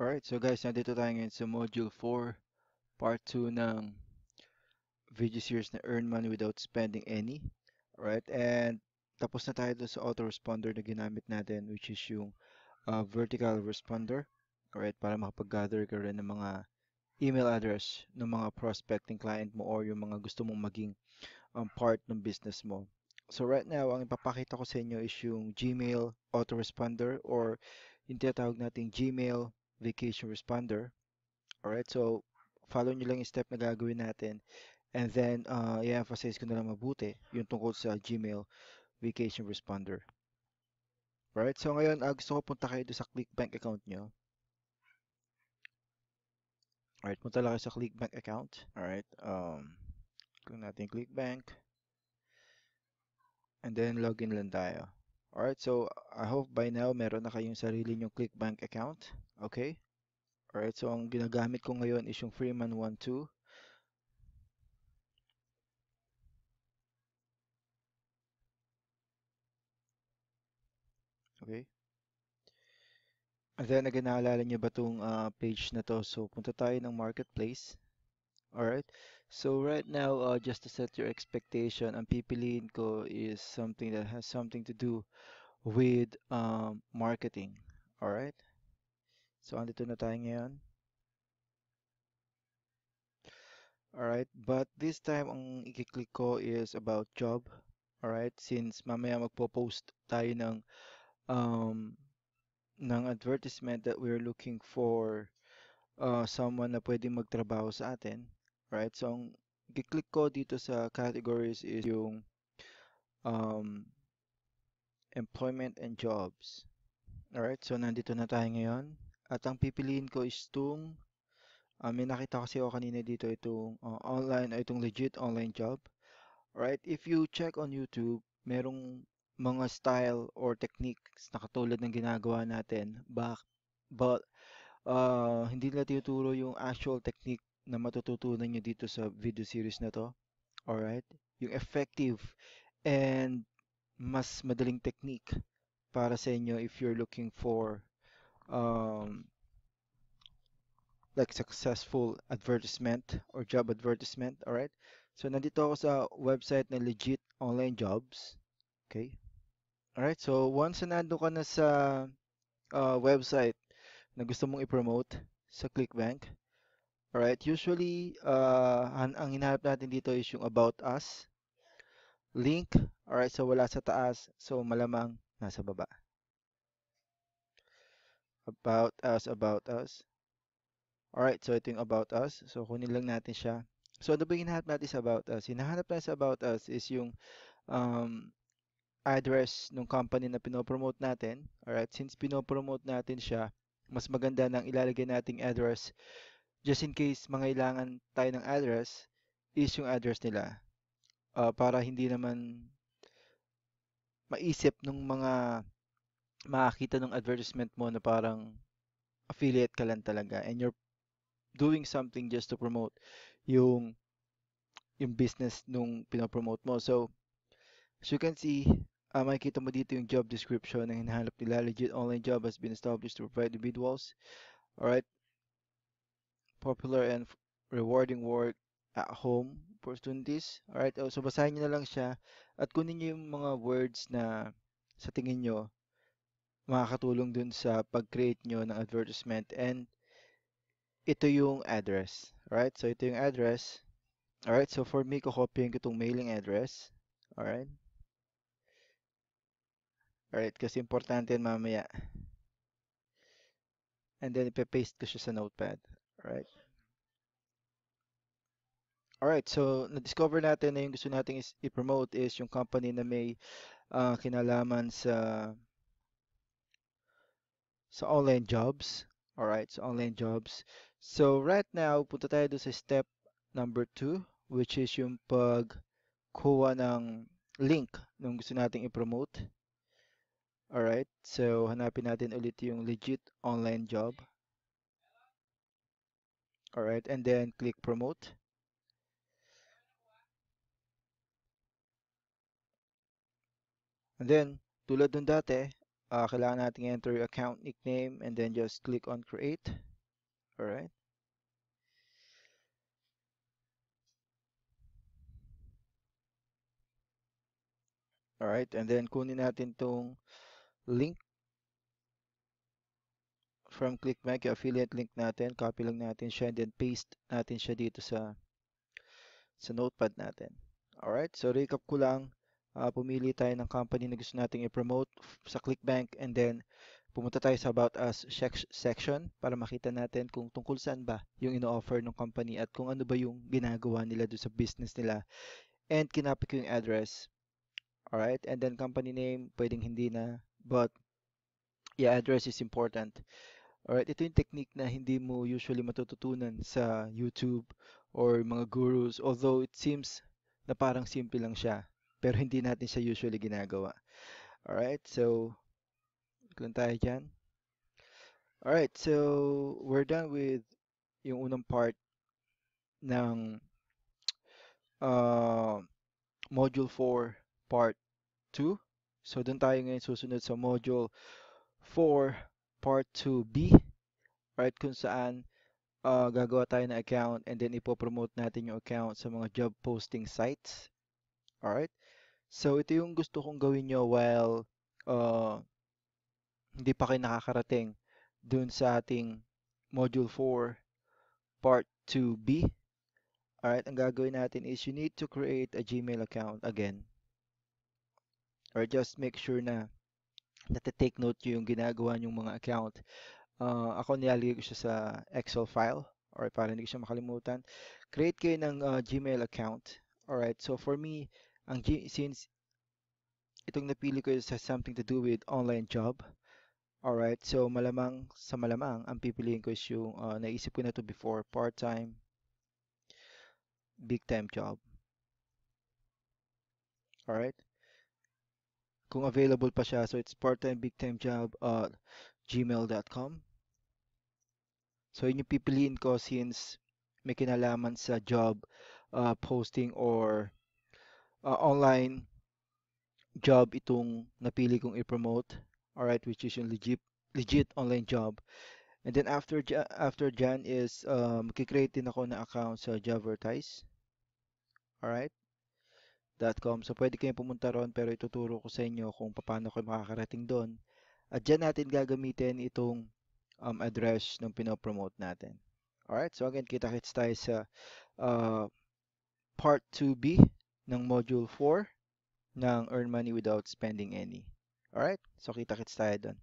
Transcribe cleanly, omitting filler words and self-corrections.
Alright, so guys, nandito tayo ngayon sa Module 4, Part 2 ng video series na Earn Money Without Spending Any. Alright, and tapos na tayo doon sa autoresponder na ginamit natin, which is yung vertical responder. Alright, para makapag-gather ka rin ng mga email address ng mga prospecting client mo or yung mga gusto mong maging part ng business mo. So right now, ang ipapakita ko sa inyo is yung Gmail autoresponder or yung tinatawag nating Gmail vacation responder. Alright, so follow nyo lang yung step na gagawin natin. And then, i-emphasize ko na lang mabuti yung tungkol sa Gmail Vacation Responder. Alright, so ngayon, gusto ko punta kayo doon sa ClickBank account nyo. Alright, punta lang kayo sa ClickBank account. Alright, kung natin ClickBank. And then, login lang tayo. Alright, so I hope by now meron na kayong sarili nyong ClickBank account. Okay? Alright, so ang ginagamit ko ngayon is yung Freeman12. Okay? And then again, naalala niyo ba itong page na to? So, punta tayo ng marketplace. Alright. So, right now, just to set your expectation, ang pipiliin ko is something that has something to do with marketing. Alright. So, andito na tayo ngayon. Alright. But this time, ang i-click ko is about job. Alright. Since mamaya magpo-post tayo um, ng advertisement that we're looking for someone na pwedeng magtrabaho sa atin, right? So, ang i-click ko dito sa categories is yung um, employment and jobs. Alright, so nandito na tayo ngayon. At ang pipiliin ko is itong, may nakita kasi ako kanina dito itong online, itong legit online job. Alright, if you check on YouTube, merong mga style or techniques na katulad ng ginagawa natin. But hindi nila tinuturo yung actual technique na matututunan nyo dito sa video series na to. Alright? Yung effective and mas madaling technique para sa inyo if you're looking for um, like successful advertisement or job advertisement. Alright? So, nandito ako sa website na Legit Online Jobs. Okay? Alright, so once na nandun ka na sa website na gusto mong i-promote sa ClickBank, alright, usually, ang hinahanap natin dito is yung About Us link. Alright, so wala sa taas. So malamang nasa baba. About Us, About Us. Alright, so ito yung About Us. So kunin lang natin siya. So ano ba yung hinahanap natin sa About Us? Hinahanap natin sa About Us is yung um, address ng company na pinopromote natin. Alright, since pinopromote natin siya, mas maganda nang ilalagay nating address just in case mangailangan tayo ng address is yung address nila. Para hindi naman maisip ng mga makakita ng advertisement mo na parang affiliate ka lang talaga and you're doing something just to promote yung yung business nung pinopromote mo. So, as you can see, makikita mo dito yung job description na hinahanap nila. Legit online job has been established to provide individuals, alright, popular and rewarding work at home opportunities. Alright, so basahin nyo na lang siya at kunin nyo yung mga words na sa tingin nyo makakatulong dun sa pag-create nyo ng advertisement and ito yung address. Alright, so ito yung address. Alright, so for me, kukopyahin ko itong mailing address. Alright, alright, kasi importante yan mamaya. And then, ipe-paste ko siya sa notepad. Alright. Alright, so na-discover natin na yung gusto nating i-promote is yung company na may kinalaman sa online jobs. Alright, so online jobs. So right now, punta tayo doon sa step number 2, which is yung pagkuha ng link nung gusto nating i-promote. Alright, so hanapin natin ulit yung legit online job. Alright, and then click promote. And then, tulad nung dati, kailangan natin enter yung account nickname and then just click on create. Alright? Alright, and then kunin natin tong link from ClickBank, yung affiliate link natin, copy lang natin siya, and then paste natin siya dito sa notepad natin. Alright, so recap ko lang, pumili tayo ng company na gusto nating i-promote sa ClickBank, and then pumunta tayo sa About Us section para makita natin kung tungkol saan ba yung ino-offer ng company at kung ano ba yung ginagawa nila doon sa business nila. And kinopy ko yung address. Alright, and then company name, pwedeng hindi na, but yeah, address is important. Alright, ito yung technique na hindi mo usually matututunan sa YouTube or mga gurus, although it seems na parang simple lang siya, pero hindi natin siya usually ginagawa. Alright, so kung tayo dyan. Alright, so we're done with yung unang part ng uh, Module 4 Part 2. So doon tayo ngayon susunod sa Module 4 Part 2B. Alright, kung saan gagawa tayo ng account and then ipopromote natin yung account sa mga job posting sites. Alright? So, ito yung gusto kong gawin nyo while uh, hindi pa kayo nakakarating dun sa ating Module 4 Part 2B. Alright, ang gagawin natin is you need to create a Gmail account again. Or just make sure na take note nyo yung ginagawa nyong mga account. Ako nilalagay ko siya sa Excel file or para hindi ko siya makalimutan. Create kayo ng Gmail account. Alright, so for me, since itong napili ko is has something to do with online job. Alright, so malamang sa malamang, ang pipiliin ko is yung naisip ko na to before, part-time, big-time job. Alright, kung available pa siya, so it's part-time, big-time job, gmail.com. So yun yung pipiliin ko since may kinalaman sa job posting or online job itong napili kong i-promote. Alright, which is yung legit online job. And then after dyan is create din ako ng account sa Jobvertise. Alright, .com. So pwede kayong pumunta ron pero ituturo ko sa inyo kung paano kayo makakarating doon. At dyan natin gagamitin itong address ng pinopromote natin. Alright, so again, kita-kits tayo sa uh, Part 2B ng Module 4 ng Earn Money Without Spending Any. Alright, so kita-kits tayo doon.